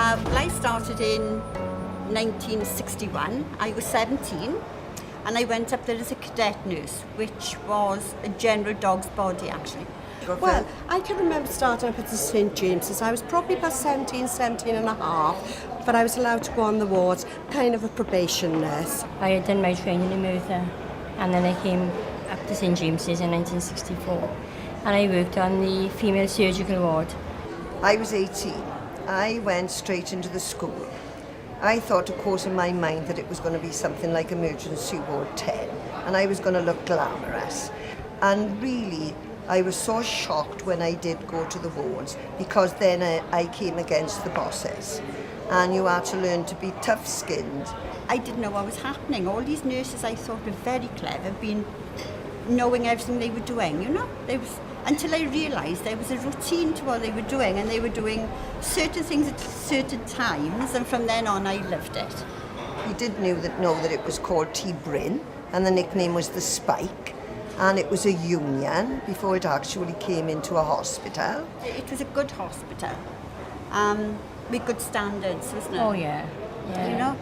Well, I started in 1961. I was 17 and I went up there as a cadet nurse, which was a general dog's body actually. Well, I can remember starting up at the St James's. I was probably about 17 and a half, but I was allowed to go on the wards, kind of a probation nurse. I had done my training in Merthyr, and then I came up to St James's in 1964, and I worked on the female surgical ward. I was 18. I went straight into the school. I thought, of course, in my mind that it was going to be something like Emergency Ward 10, and I was going to look glamorous. And really, I was so shocked when I did go to the wards, because then I came against the bosses, and you had to learn to be tough-skinned. I didn't know what was happening. All these nurses I thought were very clever, knowing everything they were doing, you know. Until I realised there was a routine to what they were doing, and they were doing certain things at certain times, and from then on I loved it. We did know that it was called T. Bryn, and the nickname was the Spike, and it was a union before it actually came into a hospital. It was a good hospital, with good standards, wasn't it? Oh yeah. You know?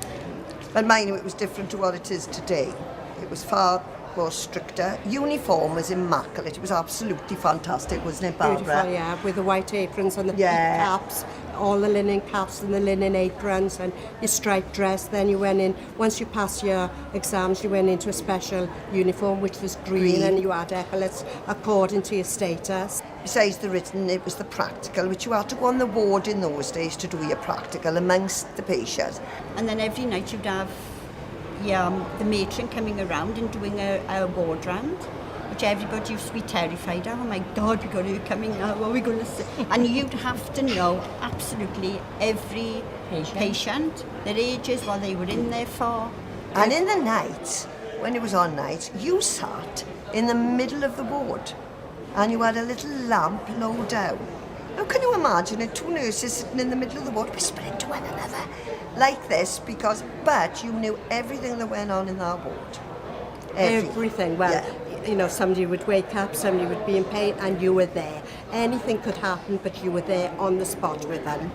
But mind you, it was different to what it is today. It was far more stricter. Uniform was immaculate. It was absolutely fantastic, wasn't it, Barbara? Beautiful, yeah, with the white aprons and the caps, all the linen caps and the linen aprons and your striped dress. Then you went in, once you passed your exams, you went into a special uniform which was green. And you had epaulets according to your status. Besides the written, it was the practical, which you had to go on the ward in those days to do your practical amongst the patients. And then every night you'd have the matron coming around and doing a ward round, which everybody used to be terrified of. Oh my God, we've got her coming now, what are we going to say? And you'd have to know absolutely every patient, their ages, what they were in there for. And in the night, when it was on night, you sat in the middle of the ward and you had a little lamp low down. Now can you imagine it, two nurses sitting in the middle of the ward whispering to one another like this, but you knew everything that went on in that ward. Everything. Well, you know, somebody would wake up, somebody would be in pain, and you were there. Anything could happen, but you were there on the spot with them.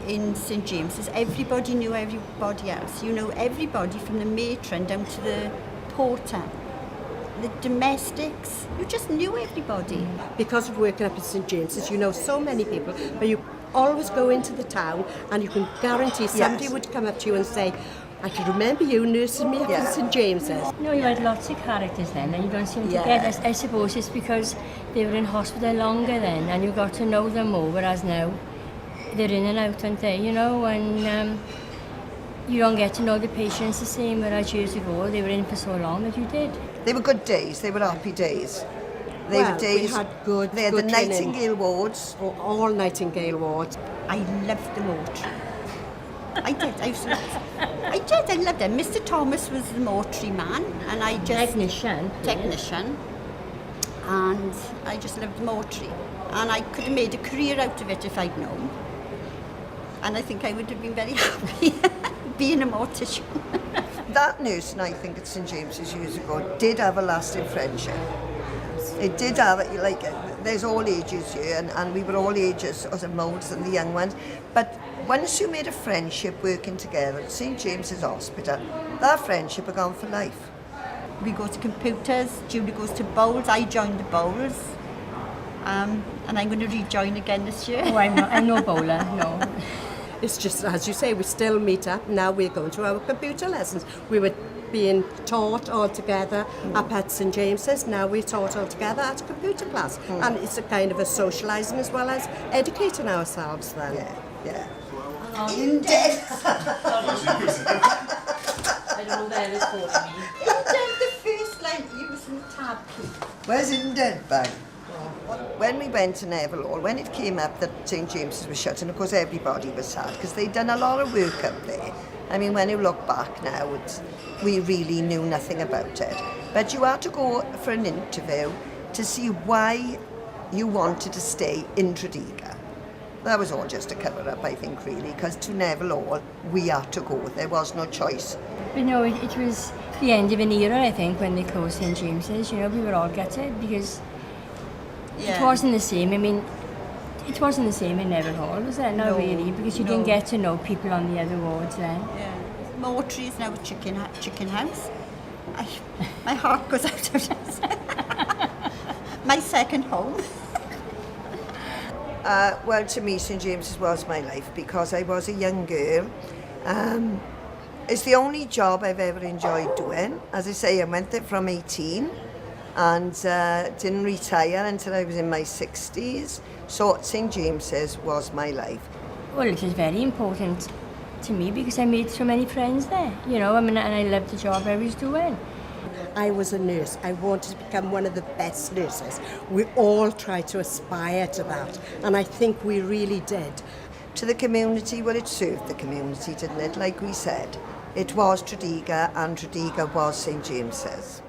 In St James's, everybody knew everybody else. You know everybody from the matron down to the porter, the domestics. You just knew everybody. Because of working up at St James's, you know so many people, but you always go into the town and you can guarantee somebody would come up to you and say, I can remember you nursing me up at St James's. No, you had lots of characters then, and you don't seem to get us. I suppose it's because they were in hospital longer then, and you got to know them more, whereas now they're in and out, aren't they, you know, and you don't get to know the patients the same, whereas years ago they were in for so long that you did. They were good days, they were happy days. They were days, we had good. They had good the Nightingale wards. All Nightingale wards. I loved the mortuary. I did. I loved it. Mr. Thomas was the mortuary man, and I just technician, and I just loved the mortuary, and I could have made a career out of it if I'd known. And I think I would have been very happy being a mortician. That nurse, and I think at St James's years ago, did have a lasting friendship. It did have, there's all ages here, and we were all ages, as modes and the young ones. But once you made a friendship working together at St James's Hospital, that friendship had gone for life. We go to computers, Julie goes to bowls, I joined the bowls. And I'm going to rejoin again this year. Oh, I'm no bowler, no. It's just, as you say, we still meet up. Now we're going to our computer lessons. We were being taught all together up at St James's. Now we're taught all together at a computer class. And it's a kind of a socialising as well as educating ourselves then. Yeah. In death. I don't know where it's calling me. The first line using the tab key. Where's in dead bang? When we went to Neville Hall, when it came up that St James's was shut, and of course everybody was sad because they'd done a lot of work up there. I mean, when you look back now, we really knew nothing about it. But you had to go for an interview to see why you wanted to stay in Tredegar. That was all just a cover-up, I think, really, because to Neville Hall, we had to go. There was no choice. But no, it was the end of an era, I think, when they closed St James's. You know, we were all gutted because it wasn't the same. I mean, It wasn't the same in Neville Hall, was it? Not No, really, because you no. didn't get to know people on the other wards then. Yeah. Moultrie is now a chicken house. My heart goes out of it. My second home. Well, to me, St James's was my life because I was a young girl. It's the only job I've ever enjoyed doing. As I say, I went there from 18 and didn't retire until I was in my 60s. So St James's was my life. Well, it was very important to me because I made so many friends there, you know, and I loved the job I was doing. I was a nurse. I wanted to become one of the best nurses. We all try to aspire to that, and I think we really did. To the community, well, it served the community, didn't it? Like we said, it was Tredegar, and Tredegar was St James's.